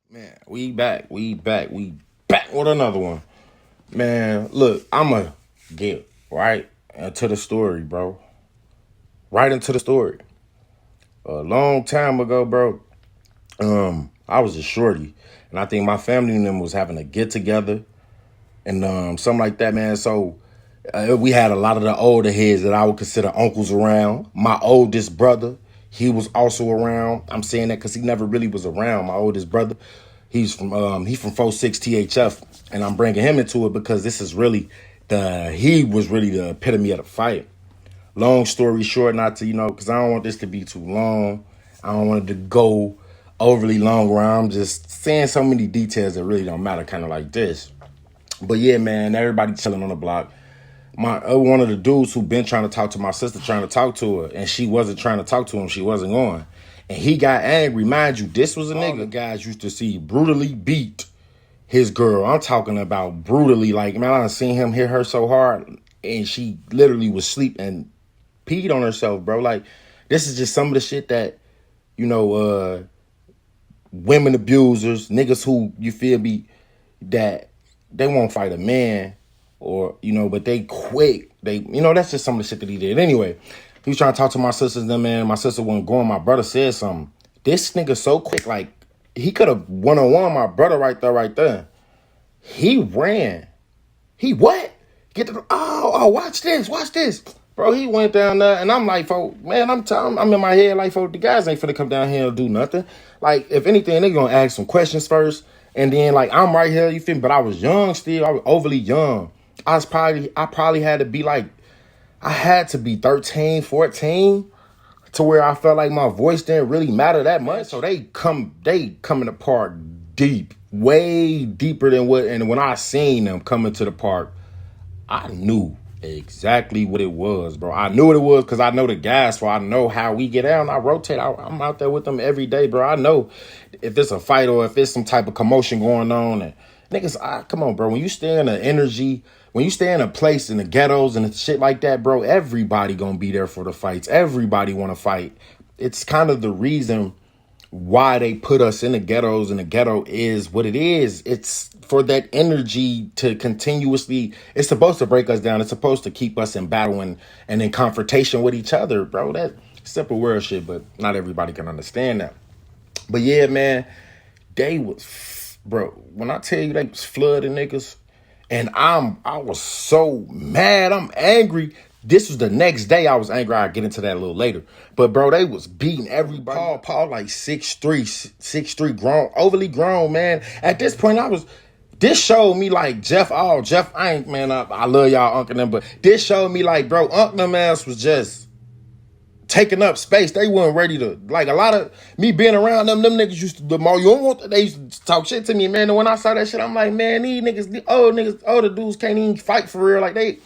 Man, we back with another one. Man, look, I'ma get right into the story, bro. Right into the story. A long time ago, bro, I was a shorty, and I think my family and them was having a get together and something like that, man. So we had a lot of the older heads that I would consider uncles around. My oldest brother, he was also around. I'm saying that because he never really was around. My oldest brother, he's from 46 THF, and I'm bringing him into it because this is really he was really the epitome of the fight. Long story short, not to because I don't want this to be too long. I don't want it to go overly long where I'm just saying so many details that really don't matter, kind of like this. But yeah, man, everybody chilling on the block. My one of the dudes who been trying to talk to my sister, trying to talk to her, and she wasn't trying to talk to him. She wasn't going, and he got angry. Mind you, this was a nigga guys used to see brutally beat his girl. I'm talking about brutally. Like, man, I done seen him hit her so hard, and she literally was asleep and peed on herself, bro. Like, this is just some of the shit that women abusers, niggas who you feel me that they won't fight a man or but they quick. That's just some of the shit that he did. Anyway, he was trying to talk to my sisters and them, man. My sister wasn't going. My brother said something. This nigga so quick, like he could have one-on-one my brother right there. He ran. He what? Get the watch this. Bro, he went down there, and I'm like, man, I'm in my head like, the guys ain't finna come down here and do nothing. Like, if anything, they gonna ask some questions first, and then, like, I'm right here, you feel me? But I was young still. I was overly young. I probably had to be, like, I had to be 13, 14, to where I felt like my voice didn't really matter that much. So they coming apart deep, way deeper than and when I seen them coming to the park, I knew exactly what it was, bro. I knew what it was because I know the guys, so I know how we get out. And I rotate. I'm out there with them every day, bro. I know if it's a fight or if it's some type of commotion going on. And niggas, come on, bro. When you stay in an energy, when you stay in a place in the ghettos and shit like that, bro, everybody gonna be there for the fights. Everybody want to fight. It's kind of the reason why they put us in the ghettos, and the ghetto is what it is. It's for that energy to continuously, it's supposed to break us down. It's supposed to keep us in battle and in confrontation with each other, bro. That simple world shit, but not everybody can understand that. But yeah, man, they was, bro, when I tell you they was flooding niggas, and I was so mad, I'm angry. This was the next day I was angry. I'll get into that a little later. But, bro, they was beating everybody. Paul like 6'3", grown, overly grown, man. At this point, this showed me like Jeff, I ain't, man, I love y'all, Uncle them, but this showed me like, bro, Uncle them ass was just taking up space. They weren't ready to, like, a lot of me being around them niggas used to, they used to talk shit to me, man. And when I saw that shit, I'm like, man, these niggas, older dudes can't even fight for real. Like,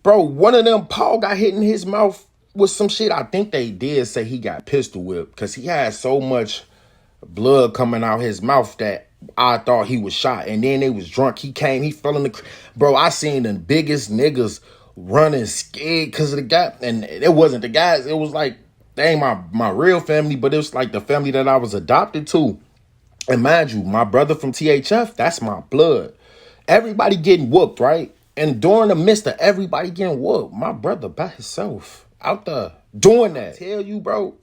bro, one of them, Paul, got hit in his mouth with some shit. I think they did say he got pistol whipped because he had so much blood coming out his mouth that I thought he was shot. And then they was drunk. He fell in the... Bro, I seen the biggest niggas running scared because of the guy. And it wasn't the guys. It was like, they ain't my real family, but it was like the family that I was adopted to. And mind you, my brother from THF, that's my blood. Everybody getting whooped, right? And during the midst of everybody getting whooped, my brother by himself out there doing that. I tell you, bro,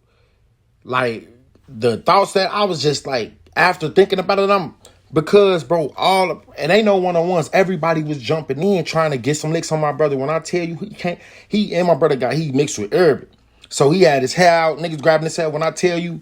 like the thoughts that I was just like, after thinking about it, because, bro, and ain't no one-on-ones. Everybody was jumping in trying to get some licks on my brother. When I tell you, he and my brother he mixed with Arabic. So he had his hair out, niggas grabbing his hair. When I tell you,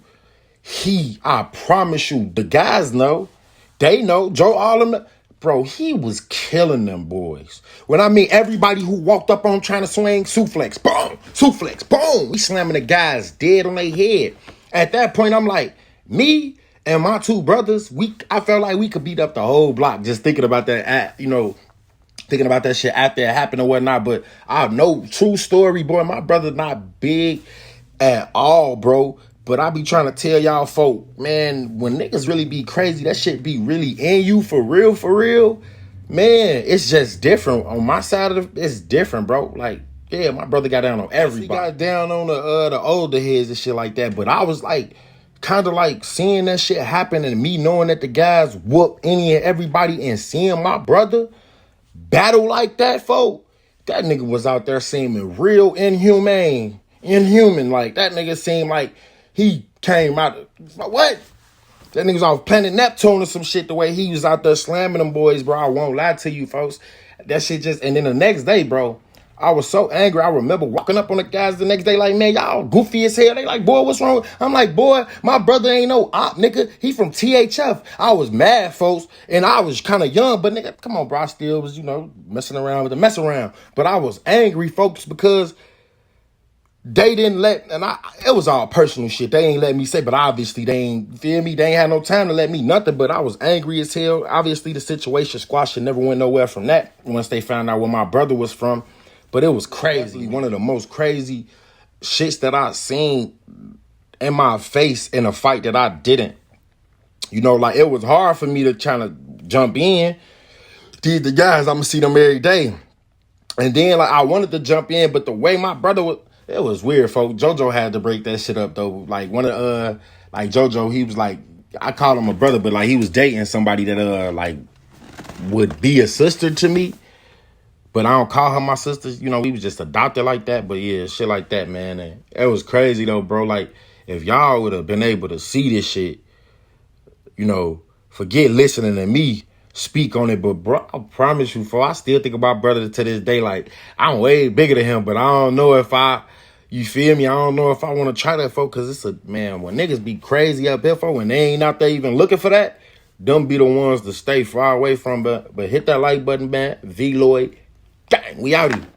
I promise you, the guys know, they know, Joe, all of them. Bro, he was killing them boys. When I mean everybody who walked up on him trying to swing, suplex, boom. We slamming the guys dead on their head. At that point, I'm like, me and my two brothers, I felt like we could beat up the whole block just thinking about that, thinking about that shit after it happened or whatnot. But I know, true story, boy, my brother not big at all, bro. But I be trying to tell y'all folk, man, when niggas really be crazy, that shit be really in you for real. Man, it's just different. On my side of it's different, bro. Like, yeah, my brother got down on everybody. He got down on the older heads and shit like that. But I was like, kind of like seeing that shit happen and me knowing that the guys whoop any and everybody and seeing my brother battle like that, folk, that nigga was out there seeming real inhuman. Like, that nigga seemed like he came out of, what? That nigga was off Planet Neptune or some shit, the way he was out there slamming them boys, bro. I won't lie to you, folks. That shit just, and then the next day, bro, I was so angry. I remember walking up on the guys the next day like, man, y'all goofy as hell. They like, boy, what's wrong? I'm like, boy, my brother ain't no op, nigga. He from THF. I was mad, folks, and I was kind of young, but nigga, come on, bro. I still was, messing around with the mess around. But I was angry, folks, because they didn't let, and it was all personal shit. They ain't let me say, but obviously they ain't, feel me? They ain't had no time to let me nothing, but I was angry as hell. Obviously the situation squashed and never went nowhere from that once they found out where my brother was from. But it was crazy. One of the most crazy shits that I seen in my face in a fight that I didn't. Like it was hard for me to try to jump in. These the guys, I'm gonna see them every day. And then like I wanted to jump in, but the way my brother was, it was weird, folks. JoJo had to break that shit up though. Like one of like JoJo, he was like, I call him a brother, but like he was dating somebody that like would be a sister to me. But I don't call her my sister. We was just adopted like that. But yeah, shit like that, man. And it was crazy though, bro. Like if y'all would have been able to see this shit, forget listening to me speak on it. But bro, I promise you, I still think about brother to this day. Like I'm way bigger than him, but I don't know if you feel me? I don't know if I want to try that, folks, because it's man, when niggas be crazy up here, folks, when they ain't out there even looking for that, them be the ones to stay far away from. But hit that like button, man. V-LOI. Dang, we out here.